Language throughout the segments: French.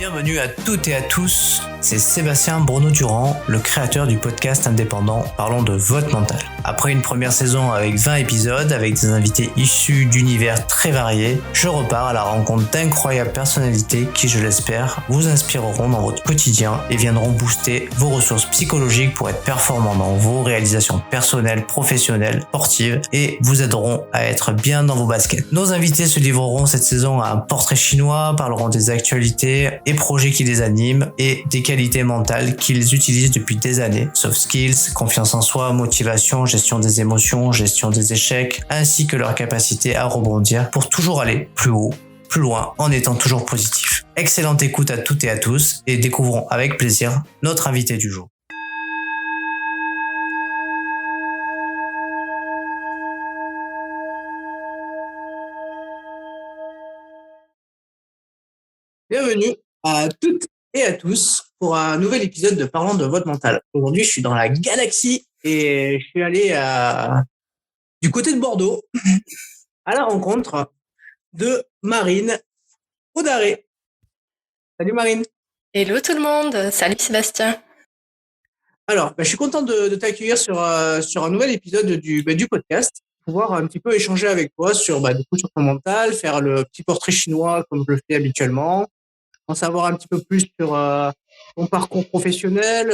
Bienvenue à toutes et à tous, c'est Sébastien Bruno-Durand, le créateur du podcast indépendant Parlons de votre mental. Après une première saison avec 20 épisodes, avec des invités issus d'univers très variés, je repars à la rencontre d'incroyables personnalités qui, je l'espère, vous inspireront dans votre quotidien et viendront booster vos ressources psychologiques pour être performants dans vos réalisations personnelles, professionnelles, sportives et vous aideront à être bien dans vos baskets. Nos invités se livreront cette saison à un portrait chinois, parleront des actualités et projets qui les animent et des qualités mentales qu'ils utilisent depuis des années. Soft skills, confiance en soi, motivation, gestion des émotions, gestion des échecs, ainsi que leur capacité à rebondir pour toujours aller plus haut, plus loin, en étant toujours positif. Excellente écoute à toutes et à tous et découvrons avec plaisir notre invité du jour. Bienvenue à toutes et à tous pour un nouvel épisode de Parlons de votre mental. Aujourd'hui, je suis dans la galaxie et je suis allé du côté de Bordeaux à la rencontre de Marine Audaré. Salut Marine. Hello tout le monde, salut Sébastien. Alors, je suis content de t'accueillir sur un nouvel épisode du podcast, pouvoir un petit peu échanger avec toi sur ton mental, faire le petit portrait chinois comme je le fais habituellement, en savoir un petit peu plus sur ton parcours professionnel,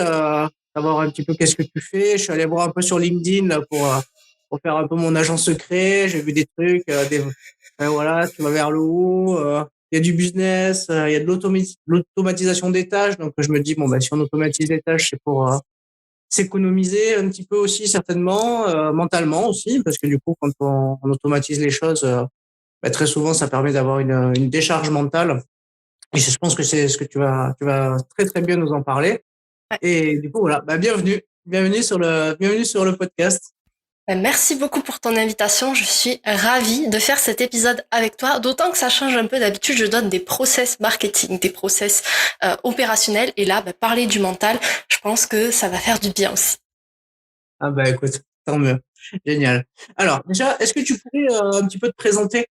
savoir un petit peu qu'est-ce que tu fais. Je suis allé voir un peu sur LinkedIn là, pour faire un peu mon agent secret. J'ai vu des trucs, voilà, tu vas vers le haut. Il y a du business, il y a de l'automatisation des tâches. Donc je me dis si on automatise les tâches, c'est pour s'économiser un petit peu aussi certainement, mentalement aussi, parce que du coup quand on automatise les choses, très souvent ça permet d'avoir une décharge mentale. Et je pense que c'est ce que tu vas très très bien nous en parler. Ouais. Et du coup voilà, bienvenue sur le podcast. Merci beaucoup pour ton invitation, je suis ravie de faire cet épisode avec toi, d'autant que ça change un peu. D'habitude je donne des process marketing, des process opérationnels, et là parler du mental, je pense que ça va faire du bien aussi. Ah écoute, tant mieux, génial. Alors déjà, est-ce que tu pourrais un petit peu te présenter?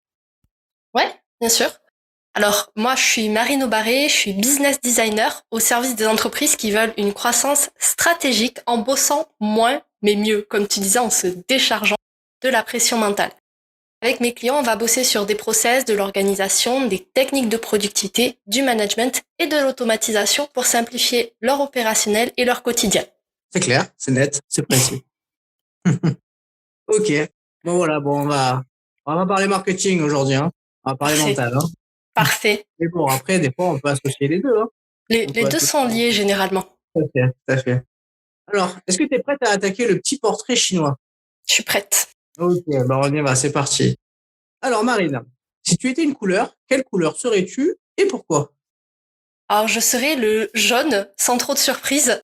Ouais, bien sûr. Alors, moi, je suis Marine Audaré, je suis business designer au service des entreprises qui veulent une croissance stratégique en bossant moins, mais mieux, comme tu disais, en se déchargeant de la pression mentale. Avec mes clients, on va bosser sur des process, de l'organisation, des techniques de productivité, du management et de l'automatisation pour simplifier leur opérationnel et leur quotidien. C'est clair, c'est net, c'est précis. Ok, on va parler marketing aujourd'hui, hein. On va parler mental, hein. Parfait. Mais bon, après, des fois, on peut associer les deux, hein. Les deux sont liés généralement. Tout à fait. Alors, est-ce que tu es prête à attaquer le petit portrait chinois? Je suis prête. Ok, on y va, c'est parti. Alors, Marine, si tu étais une couleur, quelle couleur serais-tu et pourquoi? Alors, je serais le jaune, sans trop de surprise.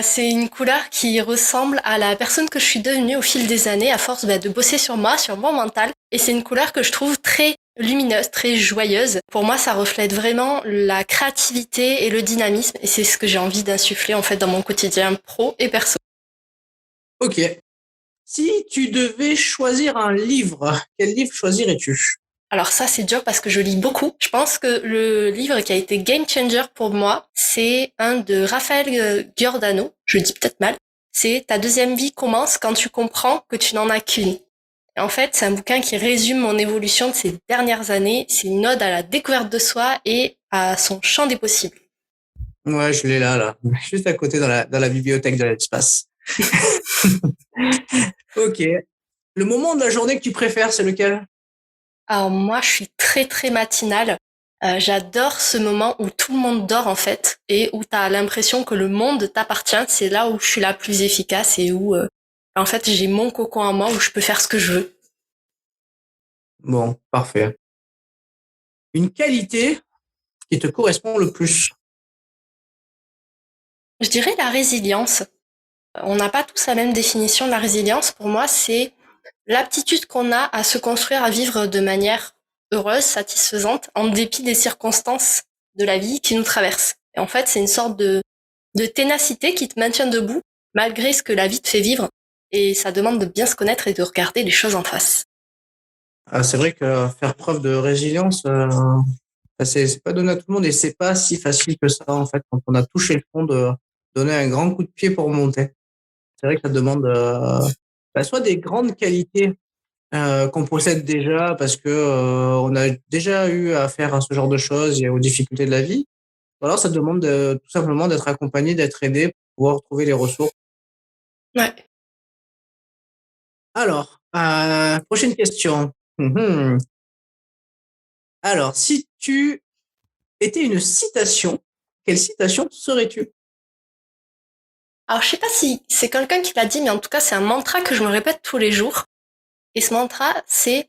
C'est une couleur qui ressemble à la personne que je suis devenue au fil des années à force de bosser sur moi, sur mon mental. Et c'est une couleur que je trouve très lumineuse, très joyeuse. Pour moi, ça reflète vraiment la créativité et le dynamisme. Et c'est ce que j'ai envie d'insuffler en fait dans mon quotidien pro et perso. Ok. Si tu devais choisir un livre, quel livre choisirais-tu? Alors ça, c'est dur parce que je lis beaucoup. Je pense que le livre qui a été game changer pour moi, c'est un de Raphaël Giordano. Je le dis peut-être mal. C'est Ta deuxième vie commence quand tu comprends que tu n'en as qu'une. Et en fait, c'est un bouquin qui résume mon évolution de ces dernières années. C'est une ode à la découverte de soi et à son champ des possibles. Ouais, je l'ai là, juste à côté dans la bibliothèque de l'espace. Ok. Le moment de la journée que tu préfères, c'est lequel? Alors moi, je suis très très matinale. J'adore ce moment où tout le monde dort en fait et où tu as l'impression que le monde t'appartient. C'est là où je suis la plus efficace et où en fait j'ai mon cocon à moi où je peux faire ce que je veux. Bon, parfait. Une qualité qui te correspond le plus? Je dirais la résilience. On n'a pas tous la même définition de la résilience. Pour moi, c'est l'aptitude qu'on a à se construire, à vivre de manière heureuse, satisfaisante, en dépit des circonstances de la vie qui nous traversent. Et en fait, c'est une sorte de ténacité qui te maintient debout, malgré ce que la vie te fait vivre. Et ça demande de bien se connaître et de regarder les choses en face. C'est vrai que faire preuve de résilience, Enfin, c'est pas donné à tout le monde et c'est pas si facile que ça, en fait, quand on a touché le fond, de donner un grand coup de pied pour monter. C'est vrai que ça demande soit des grandes qualités qu'on possède déjà parce que on a déjà eu affaire à ce genre de choses et aux difficultés de la vie. Ou alors ça demande tout simplement d'être accompagné, d'être aidé pour pouvoir trouver les ressources. Ouais. Alors, prochaine question. Alors, si tu étais une citation, quelle citation serais-tu? Alors, je sais pas si c'est quelqu'un qui l'a dit, mais en tout cas, c'est un mantra que je me répète tous les jours. Et ce mantra, c'est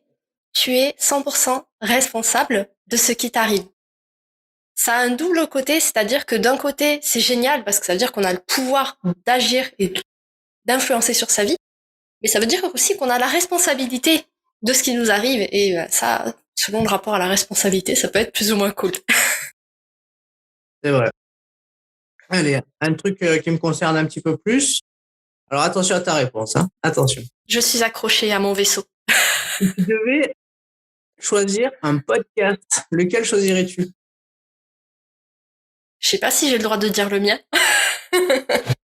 tu es 100% responsable de ce qui t'arrive. Ça a un double côté, c'est-à-dire que d'un côté, c'est génial parce que ça veut dire qu'on a le pouvoir d'agir et d'influencer sur sa vie, mais ça veut dire aussi qu'on a la responsabilité de ce qui nous arrive. Et ça, selon le rapport à la responsabilité, ça peut être plus ou moins cool. C'est vrai. Allez, un truc qui me concerne un petit peu plus. Alors attention à ta réponse, hein. Attention. Je suis accrochée à mon vaisseau. Si tu devais choisir un podcast, lequel choisirais-tu? Je sais pas si j'ai le droit de dire le mien.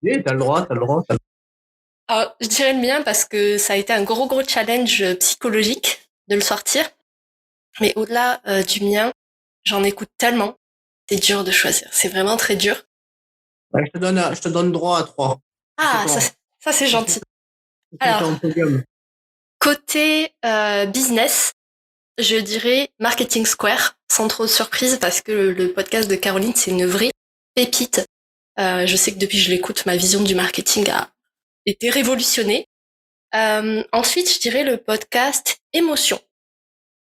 Oui, t'as le droit, t'as le droit. Alors, je dirais le mien parce que ça a été un gros challenge psychologique de le sortir. Mais au-delà du mien, j'en écoute tellement. C'est dur de choisir. C'est vraiment très dur. Ouais, je te donne droit à 3. Ah, ça c'est gentil. Alors, côté business, je dirais Marketing Square, sans trop de surprise, parce que le podcast de Caroline, c'est une vraie pépite. Je sais que depuis que je l'écoute, ma vision du marketing a été révolutionnée. Ensuite, je dirais le podcast Émotion,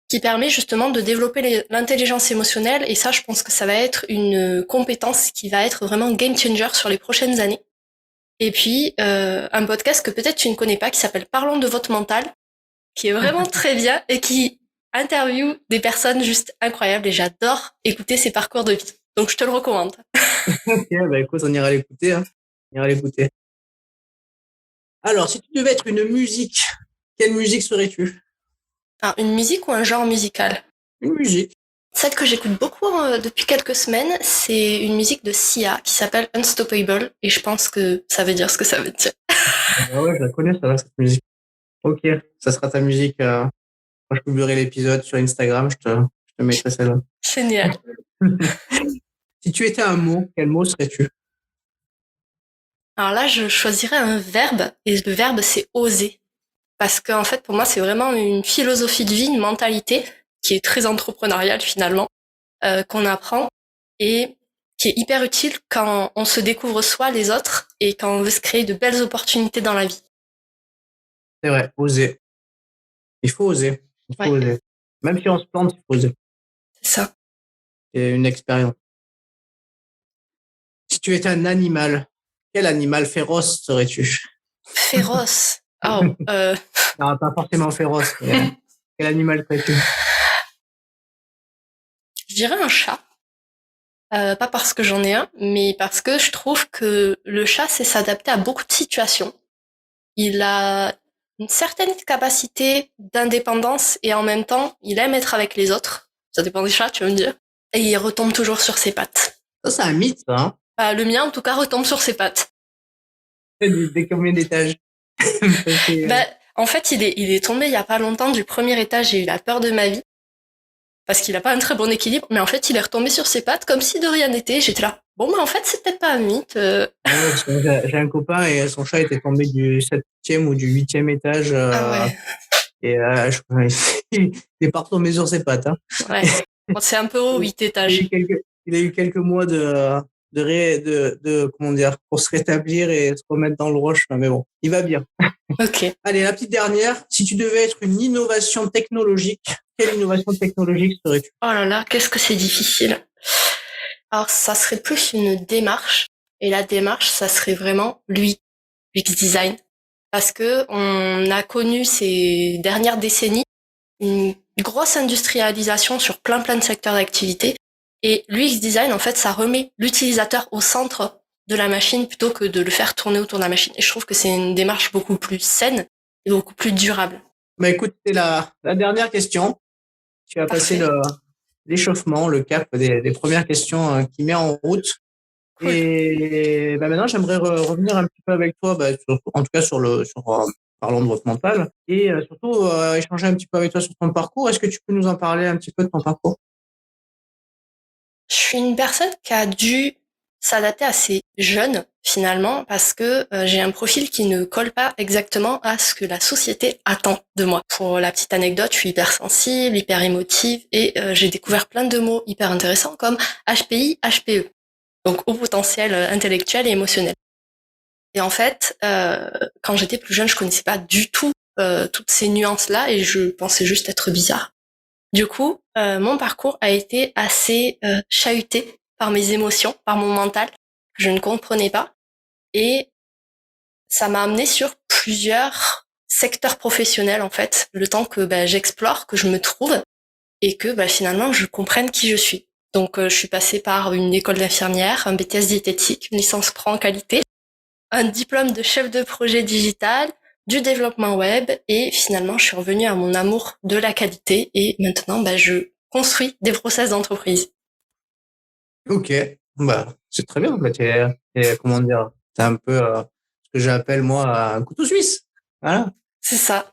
qui permet justement de développer l'intelligence émotionnelle. Et ça, je pense que ça va être une compétence qui va être vraiment game changer sur les prochaines années. Et puis, un podcast que peut-être tu ne connais pas, qui s'appelle Parlons de votre mental, qui est vraiment très bien et qui interviewe des personnes juste incroyables. Et j'adore écouter ces parcours de vie. Donc, je te le recommande. Ok, bah écoute, on ira l'écouter, hein. On ira l'écouter. Alors, si tu devais être une musique, quelle musique serais-tu? Alors, une musique ou un genre musical? Une musique. Celle que j'écoute beaucoup depuis quelques semaines, c'est une musique de Sia qui s'appelle Unstoppable et je pense que ça veut dire ce que ça veut dire. Ah ouais, je la connais, ça va, cette musique. Ok, ça sera ta musique. Quand je publierai l'épisode sur Instagram, je te mettrai celle-là. Génial. Si tu étais un mot, quel mot serais-tu? Alors là, je choisirais un verbe et le verbe c'est oser. Parce qu'en fait, pour moi, c'est vraiment une philosophie de vie, une mentalité qui est très entrepreneuriale finalement, qu'on apprend et qui est hyper utile quand on se découvre soi, les autres, et quand on veut se créer de belles opportunités dans la vie. C'est vrai, oser. Il faut oser. Il faut Ouais, oser. Même si on se plante, il faut oser. c'est ça. C'est une expérience. Si tu étais un animal, quel animal féroce serais-tu? Féroce. Oh, Non, pas forcément féroce, mais quel animal serais-tu? je dirais un chat. Pas parce que j'en ai un, mais parce que je trouve que le chat sait s'adapter à beaucoup de situations. Il a une certaine capacité d'indépendance et en même temps, il aime être avec les autres. Ça dépend des chats, tu vas me dire. Et il retombe toujours sur ses pattes. Ça, c'est un mythe, ça, hein? Le mien, en tout cas, retombe sur ses pattes. Des combien d'étages? Bah, en fait, il est tombé il y a pas longtemps du premier étage. J'ai eu la peur de ma vie parce qu'il a pas un très bon équilibre. Mais en fait, il est retombé sur ses pattes comme si de rien n'était. J'étais là. Bon, bah en fait, c'est peut-être pas un mythe. J'ai un copain et son chat était tombé du 7e ou du 8e étage. Ah ouais. Et il est pas retombé sur ses pattes, hein. Ouais. Bon, c'est un peu haut, 8 étages. Il a eu quelques mois comment dire, pour se rétablir et se remettre dans le rush. Mais bon, il va bien. Ok. Allez, la petite dernière. Si tu devais être une innovation technologique, quelle innovation technologique serais-tu? Oh là là, qu'est-ce que c'est difficile. Alors, ça serait plus une démarche. Et la démarche, ça serait vraiment l'UX design. Parce que on a connu ces dernières décennies une grosse industrialisation sur plein de secteurs d'activité. Et l'UX design, en fait, ça remet l'utilisateur au centre de la machine plutôt que de le faire tourner autour de la machine. Et je trouve que c'est une démarche beaucoup plus saine et beaucoup plus durable. Bah écoute, c'est la dernière question. Tu as passé l'échauffement, le cap des premières questions qui met en route. Cool. Et maintenant, j'aimerais revenir un petit peu avec toi, en tout cas parlons de votre mental, et surtout échanger un petit peu avec toi sur ton parcours. Est-ce que tu peux nous en parler un petit peu de ton parcours? Je suis une personne qui a dû s'adapter assez jeune finalement parce que j'ai un profil qui ne colle pas exactement à ce que la société attend de moi. Pour la petite anecdote, je suis hypersensible, hyper émotive et j'ai découvert plein de mots hyper intéressants comme HPI, HPE. Donc haut potentiel intellectuel et émotionnel. Et en fait, quand j'étais plus jeune, je connaissais pas du tout toutes ces nuances-là et je pensais juste être bizarre. Du coup, mon parcours a été assez chahuté par mes émotions, par mon mental, que je ne comprenais pas. Et ça m'a amené sur plusieurs secteurs professionnels, en fait, le temps que j'explore, que je me trouve, et que finalement, je comprenne qui je suis. Donc, je suis passée par une école d'infirmière, un BTS diététique, une licence pro en qualité, un diplôme de chef de projet digital, du développement web et finalement je suis revenue à mon amour de la qualité et maintenant je construis des process d'entreprise. Ok, c'est très bien. Comment dire, c'est un peu ce que j'appelle moi un couteau suisse. Voilà. C'est ça.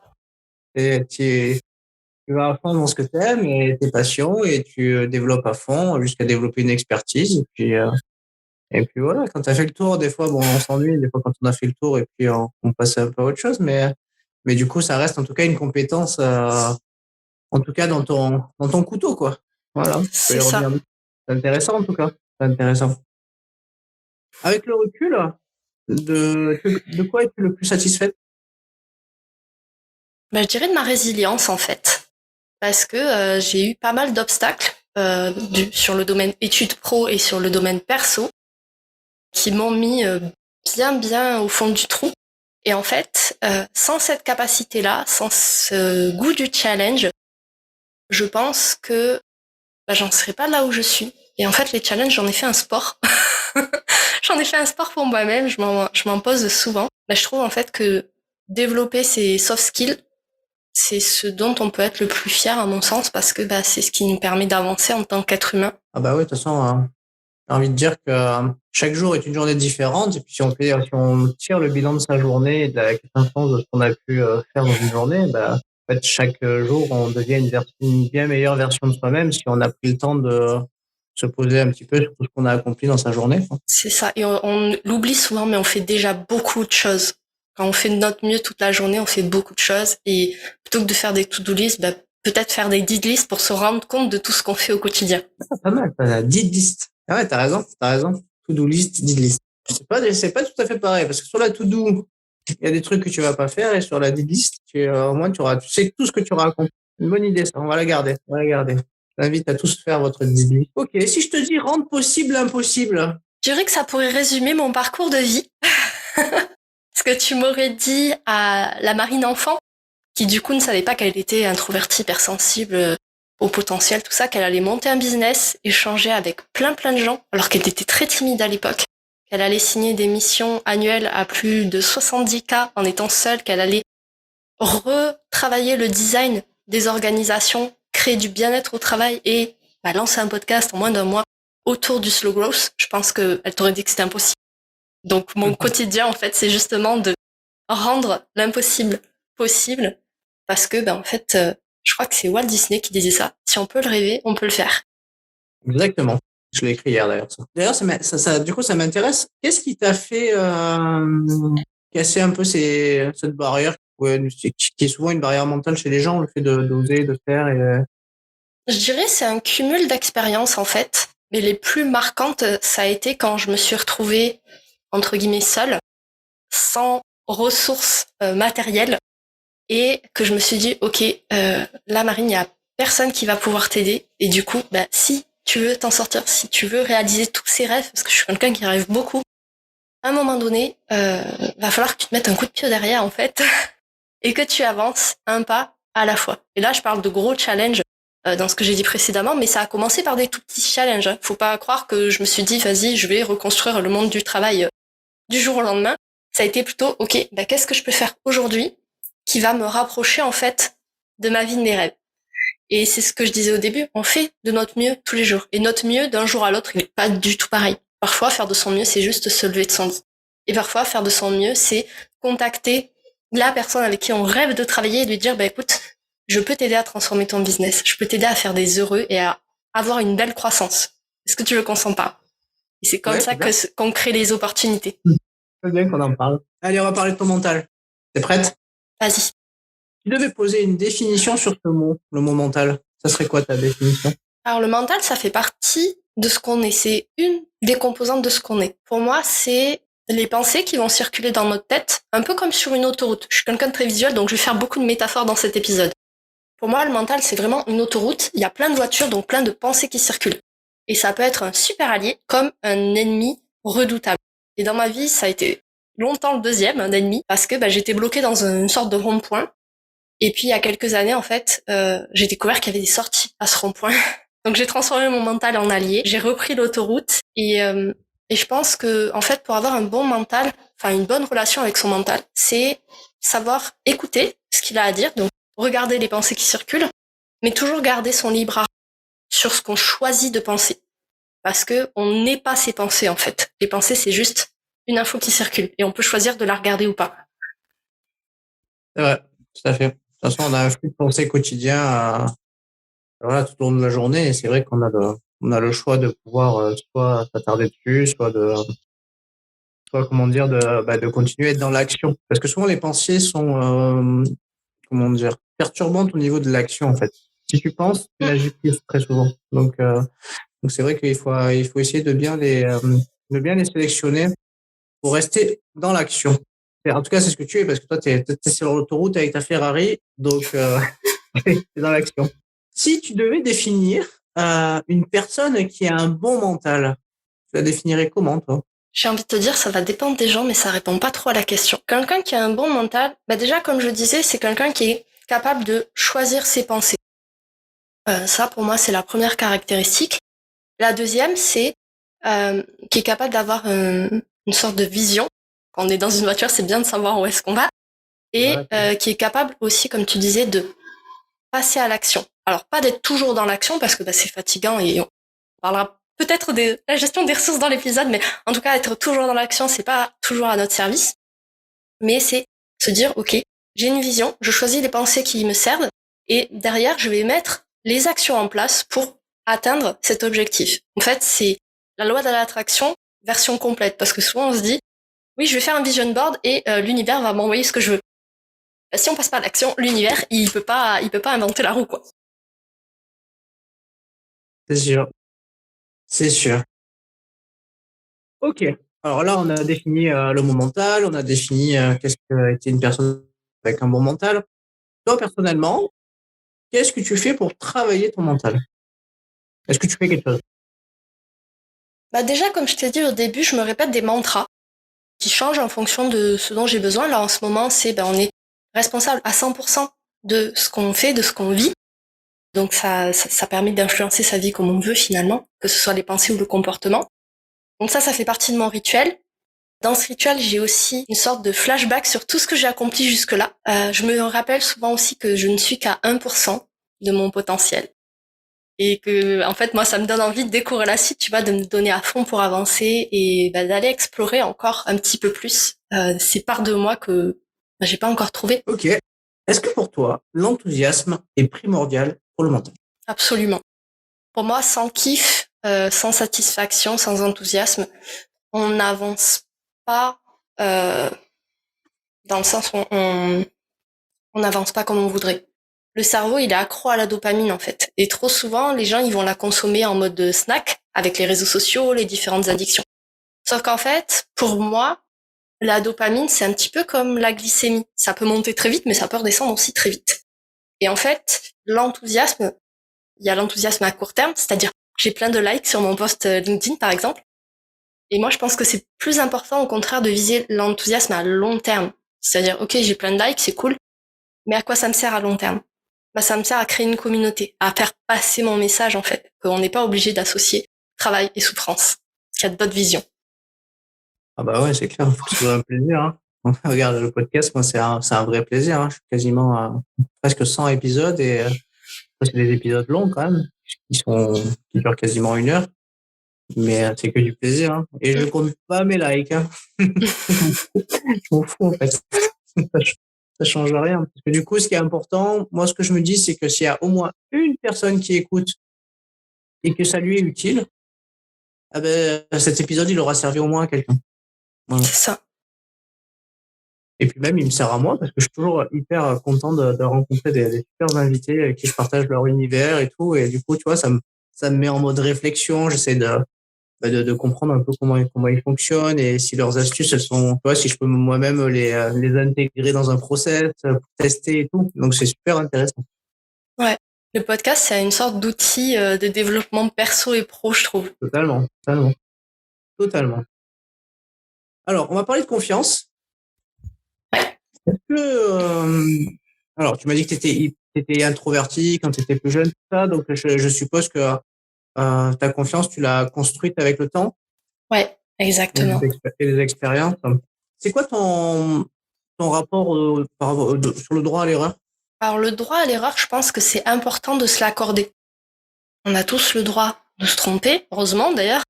Et tu vas à fond dans ce que tu aimes et tes passions et tu développes à fond jusqu'à développer une expertise. Et puis voilà, quand tu as fait le tour, des fois, bon, on s'ennuie, des fois quand on a fait le tour et puis on passe un peu à autre chose, mais du coup, ça reste en tout cas une compétence, en tout cas dans ton couteau, quoi. Voilà, tu peux C'est y ça. revenir. C'est intéressant en tout cas, c'est intéressant. Avec le recul, de quoi es-tu le plus satisfaite? Je dirais de ma résilience en fait parce que j'ai eu pas mal d'obstacles sur le domaine études pro et sur le domaine perso qui m'ont mis bien au fond du trou. Et en fait, sans cette capacité-là, sans ce goût du challenge, je pense que j'en serais pas là où je suis. Et en fait, les challenges, j'en ai fait un sport. J'en ai fait un sport pour moi-même, je m'en pose souvent. Je trouve en fait que développer ces soft skills, c'est ce dont on peut être le plus fier à mon sens parce que c'est ce qui nous permet d'avancer en tant qu'être humain. Ah bah oui, de toute façon, j'ai envie de dire que chaque jour est une journée différente. Et puis si on tire le bilan de sa journée et de la quintessence de ce qu'on a pu faire dans une journée, en fait, chaque jour, on devient une bien meilleure version de soi-même si on a pris le temps de se poser un petit peu sur tout ce qu'on a accompli dans sa journée, quoi. C'est ça. Et on l'oublie souvent, mais on fait déjà beaucoup de choses. Quand on fait de notre mieux toute la journée, on fait beaucoup de choses. Et plutôt que de faire des to-do list, peut-être faire des did list pour se rendre compte de tout ce qu'on fait au quotidien. Pas mal, la did list. Ah ouais, t'as raison. To-do list, did list. C'est pas tout à fait pareil parce que sur la to-do, il y a des trucs que tu vas pas faire et sur la did list, au moins tu sais tout ce que tu auras accompli. Une bonne idée, ça. On va la garder. Je t'invite à tous faire votre did list. Ok, si je te dis rendre possible l'impossible. Je dirais que ça pourrait résumer mon parcours de vie. Ce que tu m'aurais dit à la Marine enfant, qui du coup ne savait pas qu'elle était introvertie, hypersensible, au potentiel, tout ça, qu'elle allait monter un business, échanger avec plein de gens, alors qu'elle était très timide à l'époque, qu'elle allait signer des missions annuelles à plus de 70 cas en étant seule, qu'elle allait retravailler le design des organisations, créer du bien-être au travail et lancer un podcast en moins d'un mois autour du slow growth. Je pense qu'elle t'aurait dit que c'était impossible. Donc mon quotidien, en fait, c'est justement de rendre l'impossible possible parce que, en fait, je crois que c'est Walt Disney qui disait ça. Si on peut le rêver, on peut le faire. Exactement. Je l'ai écrit hier d'ailleurs. D'ailleurs, du coup, ça m'intéresse. Qu'est-ce qui t'a fait casser un peu cette barrière, qui est souvent une barrière mentale chez les gens, le fait d'oser, de faire et. Je dirais c'est un cumul d'expériences en fait, mais les plus marquantes, ça a été quand je me suis retrouvée entre guillemets seule, sans ressources matérielles, et que je me suis dit ok, là Marine, il y a personne qui va pouvoir t'aider, et du coup, si tu veux t'en sortir, si tu veux réaliser tous ces rêves, parce que je suis quelqu'un qui rêve beaucoup, à un moment donné, va falloir que tu te mettes un coup de pied derrière en fait, et que tu avances un pas à la fois. Et là, je parle de gros challenges dans ce que j'ai dit précédemment, mais ça a commencé par des tout petits challenges. Faut pas croire que je me suis dit, vas-y, je vais reconstruire le monde du travail du jour au lendemain. Ça a été plutôt, ok, qu'est-ce que je peux faire aujourd'hui qui va me rapprocher en fait de ma vie de mes rêves. Et c'est ce que je disais au début, on fait de notre mieux tous les jours. Et notre mieux, d'un jour à l'autre, il n'est pas du tout pareil. Parfois, faire de son mieux, c'est juste se lever de son lit. Et parfois, faire de son mieux, c'est contacter la personne avec qui on rêve de travailler et lui dire, écoute, je peux t'aider à transformer ton business, je peux t'aider à faire des heureux et à avoir une belle croissance. Est-ce que tu veux qu'on s'en parle? Et c'est comme ça qu'on crée les opportunités. C'est bien qu'on en parle. Allez, on va parler de ton mental. T'es prête? Vas-y. Tu devais poser une définition sur ce mot, le mot mental. Ça serait quoi ta définition? Alors le mental, ça fait partie de ce qu'on est. C'est une des composantes de ce qu'on est. Pour moi, c'est les pensées qui vont circuler dans notre tête, un peu comme sur une autoroute. Je suis quelqu'un de très visuel, donc je vais faire beaucoup de métaphores dans cet épisode. Pour moi, le mental, c'est vraiment une autoroute. Il y a plein de voitures, donc plein de pensées qui circulent. Et ça peut être un super allié, comme un ennemi redoutable. Et dans ma vie, ça a été longtemps le deuxième, un ennemi, parce que j'étais bloquée dans une sorte de rond-point. Et puis, il y a quelques années, en fait, j'ai découvert qu'il y avait des sorties à ce rond-point. Donc, j'ai transformé mon mental en allié. J'ai repris l'autoroute. Et je pense que, en fait, pour avoir un bon mental, enfin, une bonne relation avec son mental, c'est savoir écouter ce qu'il a à dire. Donc, regarder les pensées qui circulent, mais toujours garder son libre arbitre sur ce qu'on choisit de penser. Parce que on n'est pas ses pensées, en fait. Les pensées, c'est juste une info qui circule. Et on peut choisir de la regarder ou pas. C'est vrai, tout à fait. De toute façon, on a un flux de pensées quotidien tout au long de la journée. Et c'est vrai qu'on a le choix de pouvoir soit s'attarder dessus, soit de continuer à être dans l'action. Parce que souvent, les pensées sont, perturbantes au niveau de l'action, en fait. Si tu penses, tu n'agis plus très souvent. Donc c'est vrai qu'il faut essayer de bien les sélectionner pour rester dans l'action. En tout cas, c'est ce que tu es, parce que toi, tu es sur l'autoroute avec ta Ferrari, donc t'es dans l'action. Si tu devais définir une personne qui a un bon mental, tu la définirais comment, toi? J'ai envie de te dire, ça va dépendre des gens, mais ça répond pas trop à la question. Quelqu'un qui a un bon mental, déjà, comme je disais, c'est quelqu'un qui est capable de choisir ses pensées. Ça, pour moi, c'est la première caractéristique. La deuxième, c'est qui est capable d'avoir une sorte de vision. Quand on est dans une voiture, c'est bien de savoir où est-ce qu'on va. Et qui est capable aussi, comme tu disais, de passer à l'action. Alors, pas d'être toujours dans l'action, parce que c'est fatigant, et on parlera peut-être de la gestion des ressources dans l'épisode, mais en tout cas, être toujours dans l'action, c'est pas toujours à notre service. Mais c'est se dire, ok, j'ai une vision, je choisis les pensées qui me servent, et derrière, je vais mettre les actions en place pour atteindre cet objectif. En fait, c'est la loi de l'attraction version complète, parce que souvent on se dit, oui, je vais faire un vision board et l'univers va m'envoyer ce que je veux. Si on passe pas à l'action, l'univers, il peut pas inventer la roue, quoi. C'est sûr. C'est sûr. Ok. Alors là, on a défini le mot mental, on a défini qu'est-ce que était une personne avec un bon mental. Toi, personnellement, qu'est-ce que tu fais pour travailler ton mental? Est-ce que tu fais quelque chose? Déjà, comme je t'ai dit au début, je me répète des mantras qui changent en fonction de ce dont j'ai besoin. Là, en ce moment, c'est on est responsable à 100% de ce qu'on fait, de ce qu'on vit. Donc ça permet d'influencer sa vie comme on veut finalement, que ce soit les pensées ou le comportement. Donc ça fait partie de mon rituel. Dans ce rituel, j'ai aussi une sorte de flashback sur tout ce que j'ai accompli jusque-là. Je me rappelle souvent aussi que je ne suis qu'à 1% de mon potentiel. Et que, en fait, moi, ça me donne envie de découvrir la suite, tu vois, de me donner à fond pour avancer et d'aller explorer encore un petit peu plus ces parts de moi que j'ai pas encore trouvées. Ok. Est-ce que pour toi, l'enthousiasme est primordial pour le mental? Absolument. Pour moi, sans kiff, sans satisfaction, sans enthousiasme, on n'avance pas dans le sens où on n'avance pas comme on voudrait. Le cerveau, il est accro à la dopamine, en fait. Et trop souvent, les gens, ils vont la consommer en mode snack, avec les réseaux sociaux, les différentes addictions. Sauf qu'en fait, pour moi, la dopamine, c'est un petit peu comme la glycémie. Ça peut monter très vite, mais ça peut redescendre aussi très vite. Et en fait, l'enthousiasme, il y a l'enthousiasme à court terme, c'est-à-dire j'ai plein de likes sur mon post LinkedIn, par exemple. Et moi, je pense que c'est plus important, au contraire, de viser l'enthousiasme à long terme. C'est-à-dire, ok, j'ai plein de likes, c'est cool, mais à quoi ça me sert à long terme? Ça me sert à créer une communauté, à faire passer mon message, en fait, qu'on n'est pas obligé d'associer travail et souffrance, qu'il y a d'autres visions. Ah bah ouais, c'est clair, faut que ce soit un plaisir. Hein. Regarde, le podcast, moi, c'est un vrai plaisir. Hein. Je suis quasiment à presque 100 épisodes et C'est des épisodes longs quand même, qui durent quasiment 1 heure, mais c'est que du plaisir. Hein. Et je compte pas mes likes. Hein. Je m'en fous en fait. Ça change rien. Parce que du coup, ce qui est important, moi, ce que je me dis, c'est que s'il y a au moins une personne qui écoute et que ça lui est utile, ah ben, cet épisode, il aura servi au moins à quelqu'un. Voilà. C'est ça. Et puis même, il me sert à moi parce que je suis toujours hyper content de rencontrer des super invités qui partagent leur univers et tout. Et du coup, tu vois, ça me met en mode réflexion. J'essaie de comprendre un peu comment ils fonctionnent et si leurs astuces, elles sont, tu vois, si je peux moi-même les intégrer dans un process pour tester et tout. Donc, c'est super intéressant. Ouais. Le podcast, c'est une sorte d'outil de développement perso et pro, je trouve. Totalement. Alors, on va parler de confiance. Ouais. Est-ce que, alors, tu m'as dit que tu étais introverti quand tu étais plus jeune, tout ça, donc je suppose que ta confiance, tu l'as construite avec le temps Ouais, exactement. et des expériences. C'est quoi ton rapport sur le droit à l'erreur? Alors, le droit à l'erreur, je pense que c'est important de se l'accorder. On a tous le droit de se tromper, heureusement d'ailleurs.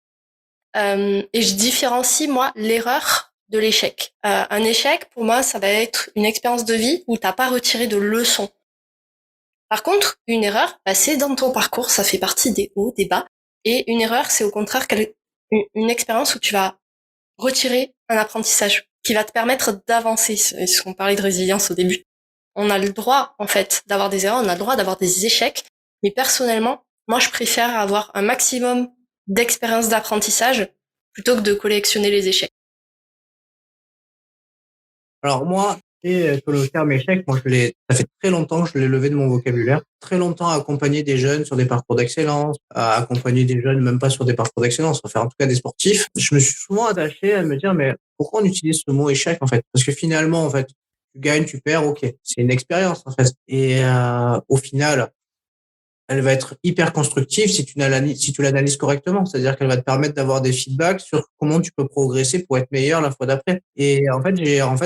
Et je différencie, moi, l'erreur de l'échec. Un échec, pour moi, ça va être une expérience de vie où t'as pas retiré de leçons. Par contre, une erreur, bah, c'est dans ton parcours, ça fait partie des hauts, des bas. Et une erreur, c'est au contraire une expérience où tu vas retirer un apprentissage qui va te permettre d'avancer. C'est ce qu'on parlait de résilience au début. On a le droit, en fait, d'avoir des erreurs, on a le droit d'avoir des échecs. Mais personnellement, moi, je préfère avoir un maximum d'expérience d'apprentissage plutôt que de collectionner les échecs. Alors moi, sur le terme échec, ça fait très longtemps que je l'ai levé de mon vocabulaire. Très longtemps à accompagner des jeunes sur des parcours d'excellence, à accompagner des jeunes même pas sur des parcours d'excellence, enfin en tout cas des sportifs. Je me suis souvent attaché à me dire mais pourquoi on utilise ce mot échec en fait? Parce que finalement en fait, tu gagnes, tu perds, ok, c'est une expérience en fait. Et au final, elle va être hyper constructive si tu l'analyses correctement. C'est-à-dire qu'elle va te permettre d'avoir des feedbacks sur comment tu peux progresser pour être meilleur la fois d'après. Et en fait,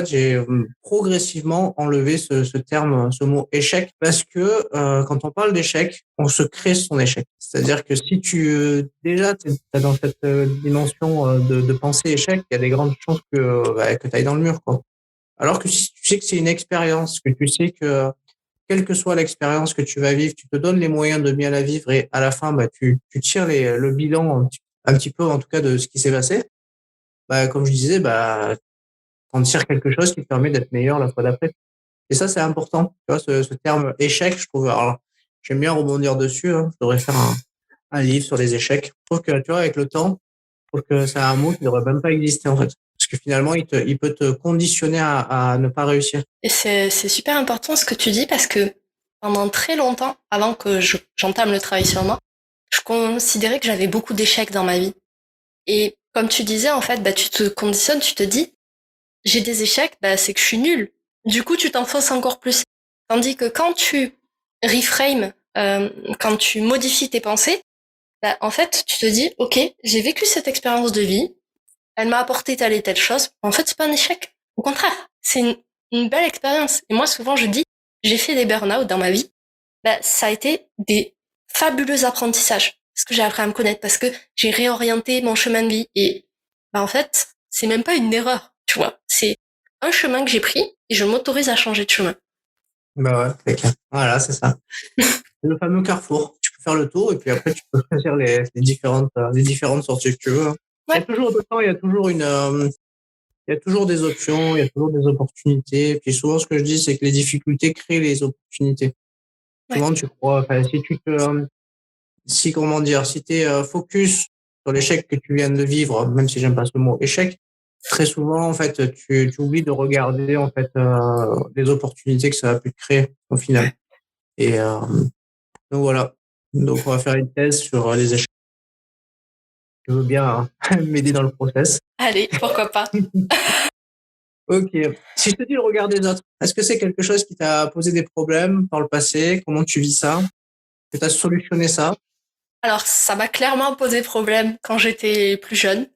j'ai progressivement enlevé ce terme, ce mot échec, parce que quand on parle d'échec, on se crée son échec. C'est-à-dire que si déjà t'es dans cette dimension de pensée échec, il y a des grandes chances que tu ailles dans le mur, quoi. Alors que si tu sais que c'est une expérience, que tu sais que quelle que soit l'expérience que tu vas vivre, tu te donnes les moyens de bien la vivre et à la fin, bah, tu tires le bilan un petit peu, en tout cas, de ce qui s'est passé. Bah, comme je disais, bah, t'en tires quelque chose qui te permet d'être meilleur la fois d'après. Et ça, c'est important. Tu vois, ce terme échec, je trouve, alors, j'aime bien rebondir dessus, hein. Je devrais faire un livre sur les échecs. Je trouve que, tu vois, avec le temps, je trouve que c'est un mot qui ne devrait même pas exister, en fait. Parce que finalement, il peut te conditionner à ne pas réussir. Et c'est super important ce que tu dis parce que pendant très longtemps, avant que j'entame le travail sur moi, je considérais que j'avais beaucoup d'échecs dans ma vie. Et comme tu disais, en fait, bah, tu te conditionnes, tu te dis, j'ai des échecs, bah, c'est que je suis nulle. Du coup, tu t'enfonces encore plus. Tandis que quand tu reframes, quand tu modifies tes pensées, bah, en fait, tu te dis, ok, j'ai vécu cette expérience de vie, elle m'a apporté telle et telle chose. En fait, c'est pas un échec. Au contraire, c'est une belle expérience. Et moi, souvent, je dis, j'ai fait des burn-out dans ma vie. Bah, ça a été des fabuleux apprentissages. Parce que j'ai appris à me connaître, parce que j'ai réorienté mon chemin de vie. Et, bah, en fait, c'est même pas une erreur, tu vois. C'est un chemin que j'ai pris et je m'autorise à changer de chemin. Bah ouais, c'est clair. Voilà, c'est ça. C'est le fameux carrefour. Tu peux faire le tour et puis après tu peux choisir les différentes sorties que tu veux. Hein. Il y a Ouais, toujours autant, il y a toujours des options, il y a toujours des opportunités. Puis souvent, ce que je dis, c'est que les difficultés créent les opportunités. ouais, Souvent, tu crois, enfin, si comment dire, si t'es focus sur l'échec que tu viens de vivre, même si j'aime pas ce mot échec, très souvent, en fait, tu oublies de regarder en fait les opportunités que ça a pu te créer au final. ouais. Et donc voilà. Donc on va faire une thèse sur les échecs. Je veux bien m'aider dans le process. Allez, pourquoi pas. Ok. Si je te dis le regard des autres, est-ce que c'est quelque chose qui t'a posé des problèmes par le passé? Comment tu vis ça? Que tu as solutionné ça? Alors, ça m'a clairement posé problème quand j'étais plus jeune.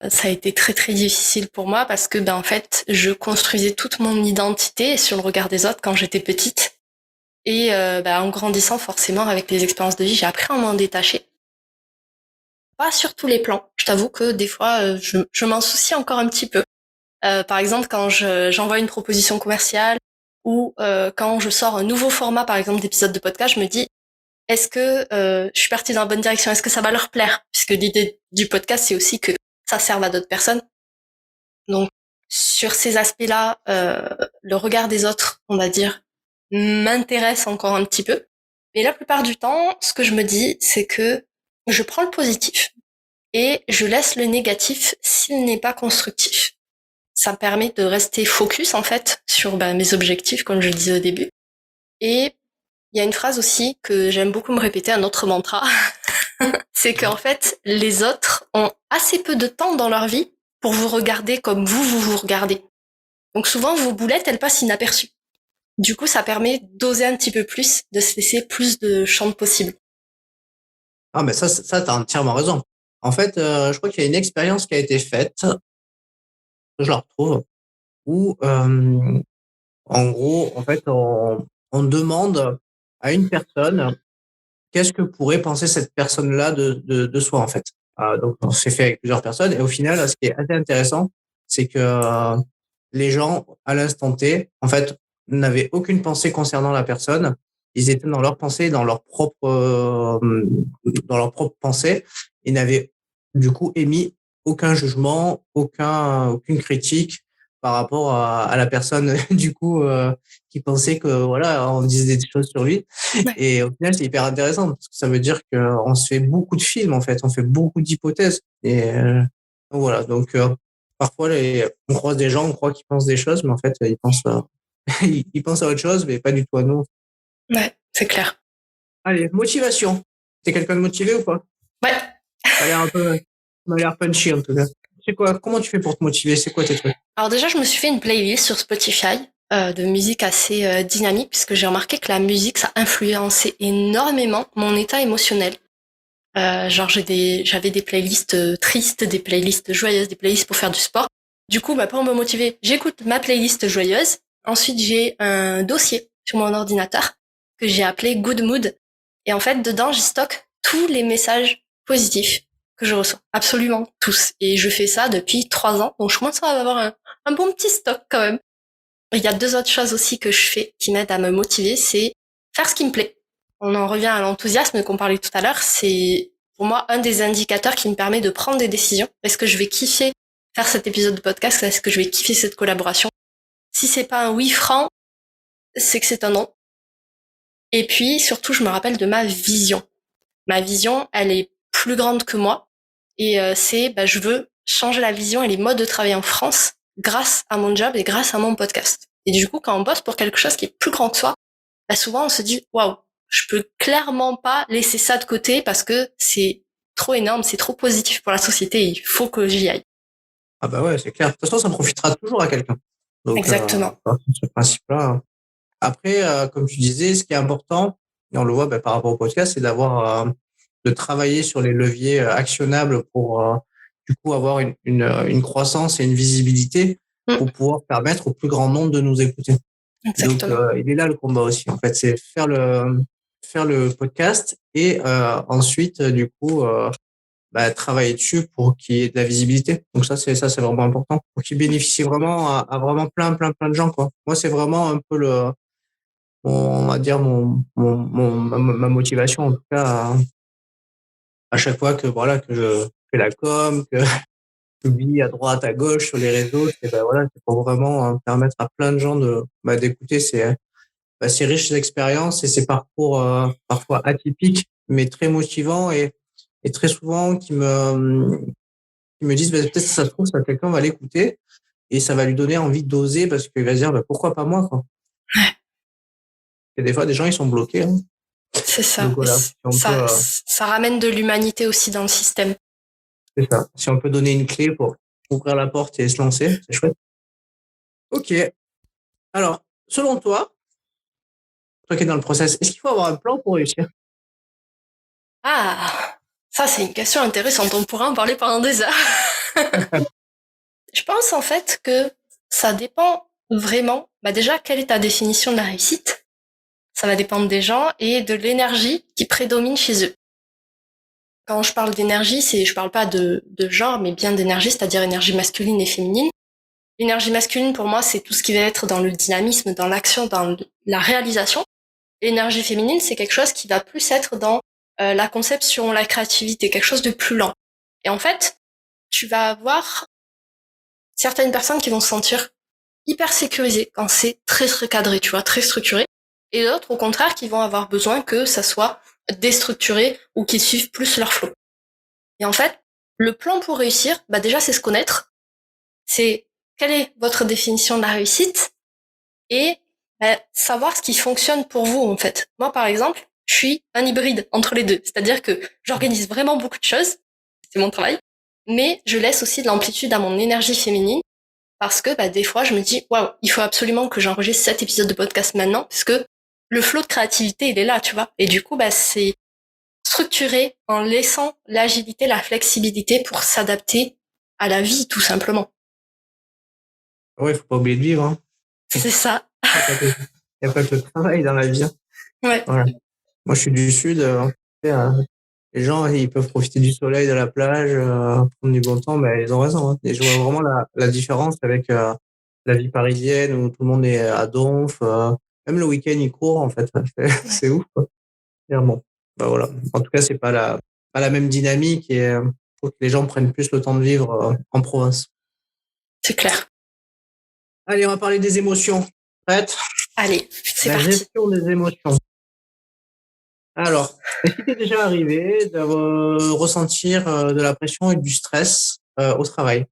Ça a été très très difficile pour moi parce que ben en fait je construisais toute mon identité sur le regard des autres quand j'étais petite Et en grandissant, forcément, avec les expériences de vie, j'ai appris à m'en détacher. Pas sur tous les plans. Je t'avoue que des fois, je m'en soucie encore un petit peu. Par exemple, quand j'envoie une proposition commerciale ou quand je sors un nouveau format, par exemple, d'épisode de podcast, je me dis, est-ce que je suis partie dans la bonne direction? Est-ce que ça va leur plaire? Puisque l'idée du podcast, c'est aussi que ça serve à d'autres personnes. Donc, sur ces aspects-là, le regard des autres, on va dire, m'intéresse encore un petit peu. Mais la plupart du temps, ce que je me dis, c'est que je prends le positif et je laisse le négatif s'il n'est pas constructif. Ça me permet de rester focus, en fait, sur mes objectifs, comme je le disais au début. Et il y a une phrase aussi que j'aime beaucoup me répéter, un autre mantra, c'est qu'en fait, les autres ont assez peu de temps dans leur vie pour vous regarder comme vous regardez. Donc souvent, vos boulettes, elles passent inaperçues. Du coup, ça permet d'oser un petit peu plus, de se laisser plus de champ possible. Ah, mais ça, t'as entièrement raison. En fait, je crois qu'il y a une expérience qui a été faite, je la retrouve, où, en gros, en fait, on demande à une personne qu'est-ce que pourrait penser cette personne-là de soi, en fait. Donc, on s'est fait avec plusieurs personnes, et au final, ce qui est assez intéressant, c'est que les gens, à l'instant T, en fait, n'avaient aucune pensée concernant la personne. Ils étaient dans leur pensée, dans leur propre pensée, et n'avaient du coup émis aucun jugement, aucune critique par rapport à la personne du coup qui pensait que voilà on disait des choses sur lui. Ouais. Et au final c'est hyper intéressant parce que ça veut dire qu'on se fait beaucoup de films en fait, on fait beaucoup d'hypothèses et voilà donc parfois on croise des gens, on croit qu'ils pensent des choses mais en fait ils pensent ils pensent à autre chose mais pas du tout à nous. Ouais, c'est clair. Allez, motivation. T'es quelqu'un de motivé ou pas? Ouais. Ça a l'air ça a l'air punchy en tout cas. C'est quoi? Comment tu fais pour te motiver? C'est quoi tes trucs? Alors déjà, je me suis fait une playlist sur Spotify de musique assez dynamique, puisque j'ai remarqué que la musique, ça influençait énormément mon état émotionnel. J'avais des playlists tristes, des playlists joyeuses, des playlists pour faire du sport. Du coup, pour me motiver, j'écoute ma playlist joyeuse. Ensuite, j'ai un dossier sur mon ordinateur que j'ai appelé Good Mood. Et en fait, dedans, j'y stocke tous les messages positifs que je reçois. Absolument tous. Et je fais ça depuis 3 ans. Donc, je commence à avoir un bon petit stock quand même. Il y a 2 autres choses aussi que je fais qui m'aident à me motiver, c'est faire ce qui me plaît. On en revient à l'enthousiasme qu'on parlait tout à l'heure. C'est pour moi un des indicateurs qui me permet de prendre des décisions. Est-ce que je vais kiffer faire cet épisode de podcast? Est-ce que je vais kiffer cette collaboration? Si c'est pas un oui franc, c'est que c'est un non. Et puis surtout, je me rappelle de ma vision. Ma vision, elle est plus grande que moi. Et je veux changer la vision et les modes de travail en France grâce à mon job et grâce à mon podcast. Et du coup, quand on bosse pour quelque chose qui est plus grand que soi, souvent on se dit waouh, je peux clairement pas laisser ça de côté parce que c'est trop énorme, c'est trop positif pour la société, il faut que j'y aille. Ah bah ouais, c'est clair. De toute façon, ça profitera toujours à quelqu'un. Donc, Exactement. ce principe-là. Après, comme tu disais, ce qui est important, et on le voit par rapport au podcast, c'est de travailler sur les leviers actionnables pour du coup avoir une croissance et une visibilité pour pouvoir permettre au plus grand nombre de nous écouter. Exactement. Donc, il est là le combat aussi. En fait, c'est faire le podcast et ensuite, du coup, travailler dessus pour qu'il y ait de la visibilité. Donc ça, c'est vraiment important pour qu'il bénéficie vraiment à vraiment plein de gens, quoi. Moi, c'est vraiment un peu on va dire ma motivation, en tout cas, à chaque fois que, voilà, que je fais la com, que je publie à droite, à gauche sur les réseaux, c'est pour vraiment permettre à plein de gens d'écouter ces riches expériences et ces parcours parfois atypiques, mais très motivants et très souvent qui me disent peut-être ça se trouve, quelqu'un va l'écouter et ça va lui donner envie d'oser parce qu'il va se dire pourquoi pas moi, quoi. Et des fois, des gens, ils sont bloqués. Hein. C'est ça. Donc voilà, si on peut, ça ramène de l'humanité aussi dans le système. c'est ça. Si on peut donner une clé pour ouvrir la porte et se lancer, c'est chouette. Ok. Alors, selon toi qui es dans le process, est-ce qu'il faut avoir un plan pour réussir? Ah, ça c'est une question intéressante, on pourra en parler pendant des heures. Je pense en fait que ça dépend vraiment, déjà, quelle est ta définition de la réussite? ça va dépendre des gens et de l'énergie qui prédomine chez eux. Quand je parle d'énergie, je parle pas de genre, mais bien d'énergie, c'est-à-dire énergie masculine et féminine. L'énergie masculine, pour moi, c'est tout ce qui va être dans le dynamisme, dans l'action, dans la réalisation. L'énergie féminine, c'est quelque chose qui va plus être dans la conception, la créativité, quelque chose de plus lent. Et en fait, tu vas avoir certaines personnes qui vont se sentir hyper sécurisées quand c'est très très cadré, tu vois, très structuré. Et d'autres, au contraire, qui vont avoir besoin que ça soit déstructuré ou qu'ils suivent plus leur flow. Et en fait, le plan pour réussir, déjà, c'est se connaître. C'est quelle est votre définition de la réussite et savoir ce qui fonctionne pour vous, en fait. Moi, par exemple, je suis un hybride entre les deux. C'est-à-dire que j'organise vraiment beaucoup de choses. C'est mon travail. Mais je laisse aussi de l'amplitude à mon énergie féminine parce que des fois, je me dis, waouh, il faut absolument que j'enregistre cet épisode de podcast maintenant parce que le flot de créativité, il est là, tu vois. Et du coup, c'est structuré en laissant l'agilité, la flexibilité pour s'adapter à la vie, tout simplement. Ouais, faut pas oublier de vivre. Hein. C'est ça. Il n'y a pas que le travail dans la vie. Ouais. Voilà. Moi, je suis du sud. Les gens, ils peuvent profiter du soleil, de la plage, prendre du bon temps, mais ils ont raison. Hein. Et je vois vraiment la différence avec la vie parisienne où tout le monde est à donf. Même le week-end, ils courent, en fait. C'est ouf, quoi. Clairement. Voilà. En tout cas, c'est pas la même dynamique et faut que les gens prennent plus le temps de vivre en province. C'est clair. Allez, on va parler des émotions. Prête? Allez, c'est parti. La gestion des émotions. Alors, est-ce qu'il t'est déjà arrivé de ressentir de la pression et du stress au travail?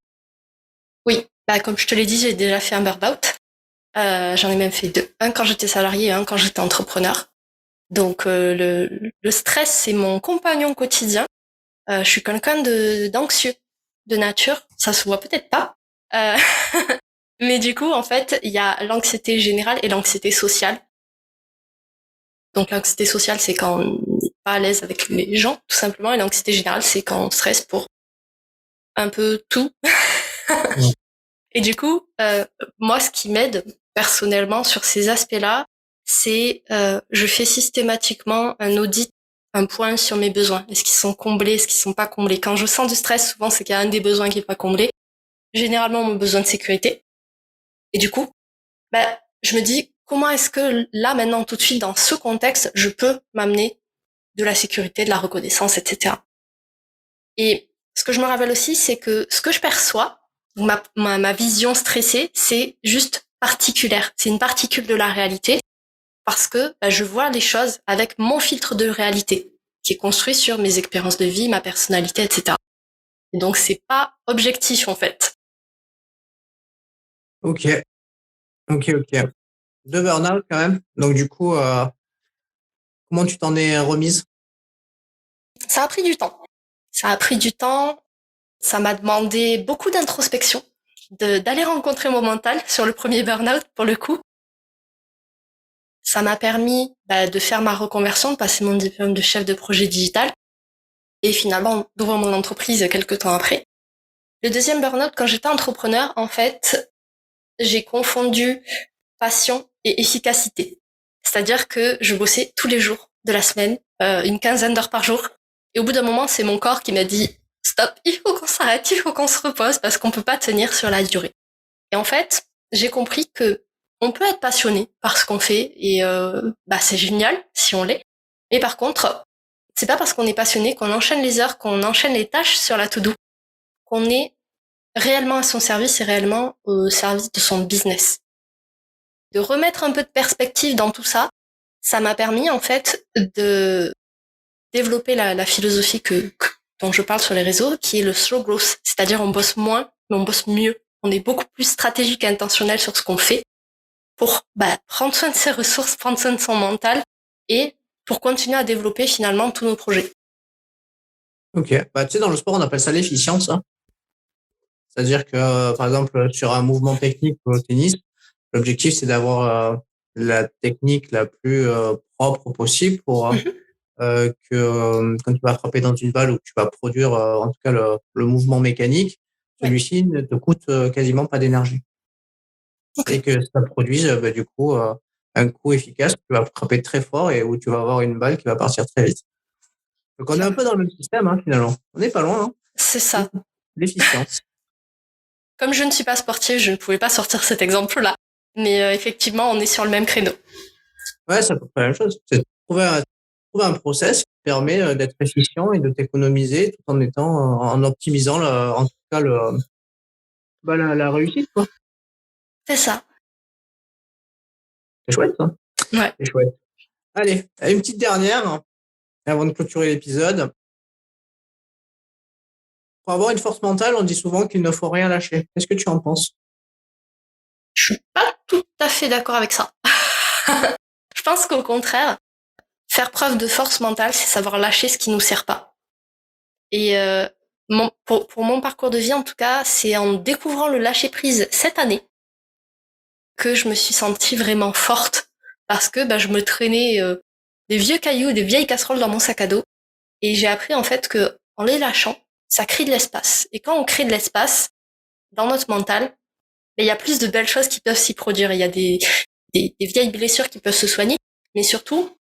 Oui, comme je te l'ai dit, j'ai déjà fait un burn-out. J'en ai même fait deux. Un quand j'étais salarié et un quand j'étais entrepreneur. Donc le stress, c'est mon compagnon quotidien. Je suis quelqu'un d'anxieux de nature. Ça se voit peut-être pas. Mais du coup, en fait, il y a l'anxiété générale et l'anxiété sociale. Donc l'anxiété sociale, c'est quand on n'est pas à l'aise avec les gens, tout simplement. Et l'anxiété générale, c'est quand on stresse pour un peu tout. Et du coup, moi, ce qui m'aide personnellement sur ces aspects-là, c'est je fais systématiquement un audit, un point sur mes besoins. Est-ce qu'ils sont comblés, est-ce qu'ils sont pas comblés? Quand je sens du stress, souvent, c'est qu'il y a un des besoins qui est pas comblé. Généralement, mon besoin de sécurité. Et du coup, je me dis, comment est-ce que là, maintenant, tout de suite, dans ce contexte, je peux m'amener de la sécurité, de la reconnaissance, etc. Et ce que je me rappelle aussi, c'est que ce que je perçois, ma vision stressée, c'est juste particulière. C'est une particule de la réalité parce que je vois les choses avec mon filtre de réalité qui est construit sur mes expériences de vie, ma personnalité, etc. Et donc, c'est pas objectif, en fait. Ok. Deux burn-out quand même. Donc, du coup, comment tu t'en es remise? Ça a pris du temps. Ça m'a demandé beaucoup d'introspection, d'aller rencontrer mon mental sur le premier burn-out, pour le coup. Ça m'a permis de faire ma reconversion, de passer mon diplôme de chef de projet digital et finalement d'ouvrir mon entreprise quelques temps après. Le deuxième burn-out, quand j'étais entrepreneur, en fait, j'ai confondu passion et efficacité. C'est-à-dire que je bossais tous les jours de la semaine, une quinzaine d'heures par jour. Et au bout d'un moment, c'est mon corps qui m'a dit « Stop, il faut qu'on s'arrête, il faut qu'on se repose parce qu'on peut pas tenir sur la durée. » Et en fait, j'ai compris que on peut être passionné par ce qu'on fait et c'est génial si on l'est. Mais par contre, c'est pas parce qu'on est passionné qu'on enchaîne les heures, qu'on enchaîne les tâches sur la to-do, qu'on est réellement à son service et réellement au service de son business. De remettre un peu de perspective dans tout ça, ça m'a permis en fait de développer la philosophie dont je parle sur les réseaux, qui est le slow growth, c'est-à-dire on bosse moins, mais on bosse mieux. On est beaucoup plus stratégique et intentionnel sur ce qu'on fait pour prendre soin de ses ressources, prendre soin de son mental et pour continuer à développer finalement tous nos projets. Ok. Tu sais, dans le sport, on appelle ça l'efficience. Hein. C'est-à-dire que, par exemple, sur un mouvement technique au tennis, l'objectif, c'est d'avoir la technique la plus propre possible pour que quand tu vas frapper dans une balle ou que tu vas produire, en tout cas, le mouvement mécanique, celui-ci ne te coûte quasiment pas d'énergie. Okay. Et que ça produise, du coup, un coup efficace, tu vas frapper très fort et où tu vas avoir une balle qui va partir très vite. Donc on est un peu dans le même système finalement. On n'est pas loin. C'est ça. L'efficience. Comme je ne suis pas sportive, je ne pouvais pas sortir cet exemple-là. Mais effectivement, on est sur le même créneau. Ouais, c'est à peu près la même chose. C'est trouver un process qui permet d'être efficient et de t'économiser tout en optimisant en tout cas la réussite, quoi. C'est ça. C'est chouette, ça. Ouais. C'est chouette. Allez, une petite dernière avant de clôturer l'épisode. Pour avoir une force mentale, on dit souvent qu'il ne faut rien lâcher. Qu'est-ce que tu en penses? Je suis pas tout à fait d'accord avec ça. Je pense qu'au contraire, faire preuve de force mentale, c'est savoir lâcher ce qui nous sert pas. Et pour mon parcours de vie, en tout cas, c'est en découvrant le lâcher-prise cette année que je me suis sentie vraiment forte parce que je me traînais des vieux cailloux, des vieilles casseroles dans mon sac à dos et j'ai appris en fait que en les lâchant, ça crée de l'espace. Et quand on crée de l'espace dans notre mental, il y a plus de belles choses qui peuvent s'y produire. Il y a des vieilles blessures qui peuvent se soigner, mais surtout,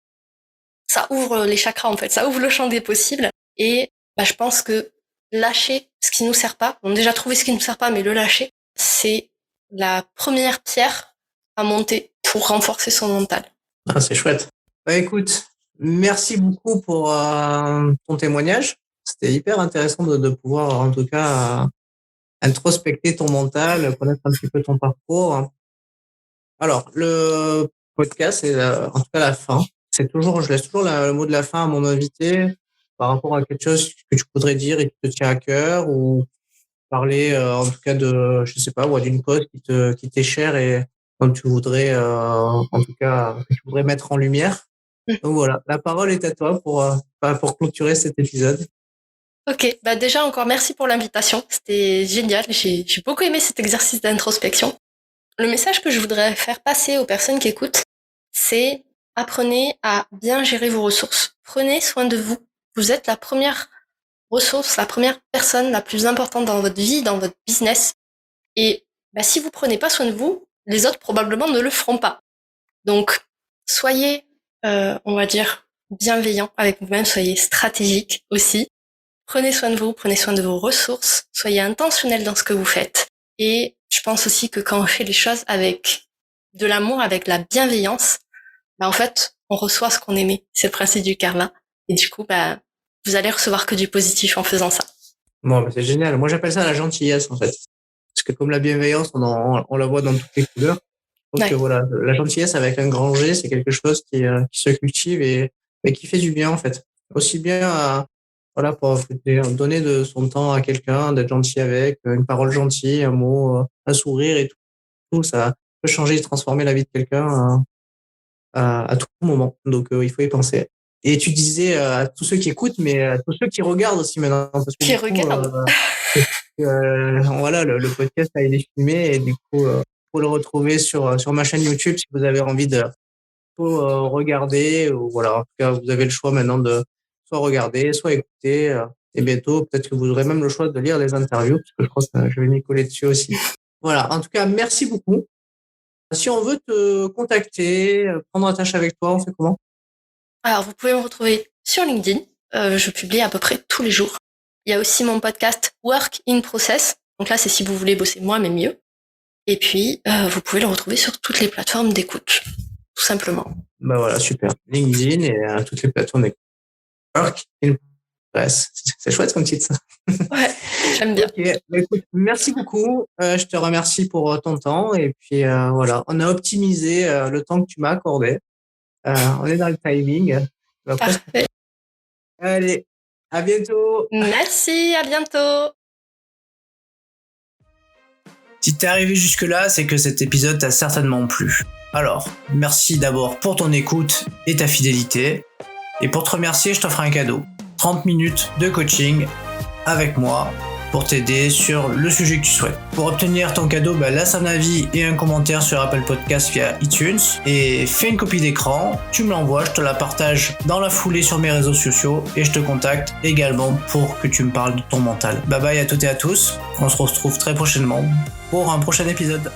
ça ouvre les chakras en fait, ça ouvre le champ des possibles. Et je pense que lâcher ce qui nous sert pas, on a déjà trouvé ce qui nous sert pas, mais le lâcher, c'est la première pierre à monter pour renforcer son mental. Ah, c'est chouette. Écoute, merci beaucoup pour ton témoignage. C'était hyper intéressant de pouvoir, en tout cas, introspecter ton mental, connaître un petit peu ton parcours. Alors, le podcast, c'est en tout cas la fin. Je laisse toujours le mot de la fin à mon invité par rapport à quelque chose que tu voudrais dire et qui te tient à cœur ou parler, en tout cas je sais pas, ou d'une cause qui t'est chère et dont tu voudrais, en tout cas, que tu voudrais mettre en lumière. Donc voilà, la parole est à toi pour clôturer cet épisode. Ok, déjà encore merci pour l'invitation, c'était génial, j'ai beaucoup aimé cet exercice d'introspection. Le message que je voudrais faire passer aux personnes qui écoutent, c'est apprenez à bien gérer vos ressources. Prenez soin de vous. Vous êtes la première ressource, la première personne la plus importante dans votre vie, dans votre business. Et si vous prenez pas soin de vous, les autres probablement ne le feront pas. Donc, soyez, on va dire, bienveillants avec vous-même, soyez stratégiques aussi. Prenez soin de vous, prenez soin de vos ressources, soyez intentionnels dans ce que vous faites. Et je pense aussi que quand on fait les choses avec de l'amour, avec la bienveillance, en fait, on reçoit ce qu'on aimait. C'est le principe du karma. Et du coup, vous allez recevoir que du positif en faisant ça. Bon, c'est génial. Moi, j'appelle ça la gentillesse, en fait. Parce que comme la bienveillance, on la voit dans toutes les couleurs. Donc voilà, la gentillesse avec un grand G, c'est quelque chose qui se cultive et qui fait du bien, en fait. Aussi bien pour donner de son temps à quelqu'un, d'être gentil avec, une parole gentille, un mot, un sourire et tout, ça peut changer et transformer la vie de quelqu'un à tout moment. Donc il faut y penser. Et tu disais à tous ceux qui écoutent, mais à tous ceux qui regardent aussi maintenant. Parce que qui regardent. Voilà, le podcast il est filmé et du coup, faut le retrouver sur ma chaîne YouTube si vous avez envie de regarder. Ou voilà, en tout cas, vous avez le choix maintenant de soit regarder, soit écouter. Et bientôt, peut-être que vous aurez même le choix de lire les interviews, parce que je crois que je vais m'y coller dessus aussi. Voilà, en tout cas, merci beaucoup. Si on veut te contacter, prendre attache avec toi, on fait comment? Alors, vous pouvez me retrouver sur LinkedIn. Je publie à peu près tous les jours. Il y a aussi mon podcast Work in Process. Donc là, c'est si vous voulez bosser moins, mais mieux. Et puis, vous pouvez le retrouver sur toutes les plateformes d'écoute, tout simplement. Voilà, super. LinkedIn et toutes les plateformes d'écoute. Work in Process. C'est chouette comme titre, ça. Ouais, j'aime bien. Okay. Écoute, merci beaucoup. Je te remercie pour ton temps. Et puis, voilà, on a optimisé le temps que tu m'as accordé. On est dans le timing. Parfait. Allez, à bientôt. Merci, à bientôt. Si t'es arrivé jusque-là, c'est que cet épisode t'a certainement plu. Alors, merci d'abord pour ton écoute et ta fidélité. Et pour te remercier, je t'offre un cadeau. 30 minutes de coaching avec moi pour t'aider sur le sujet que tu souhaites. Pour obtenir ton cadeau, laisse un avis et un commentaire sur Apple Podcast via iTunes et fais une copie d'écran, tu me l'envoies, je te la partage dans la foulée sur mes réseaux sociaux et je te contacte également pour que tu me parles de ton mental. Bye bye à toutes et à tous, on se retrouve très prochainement pour un prochain épisode.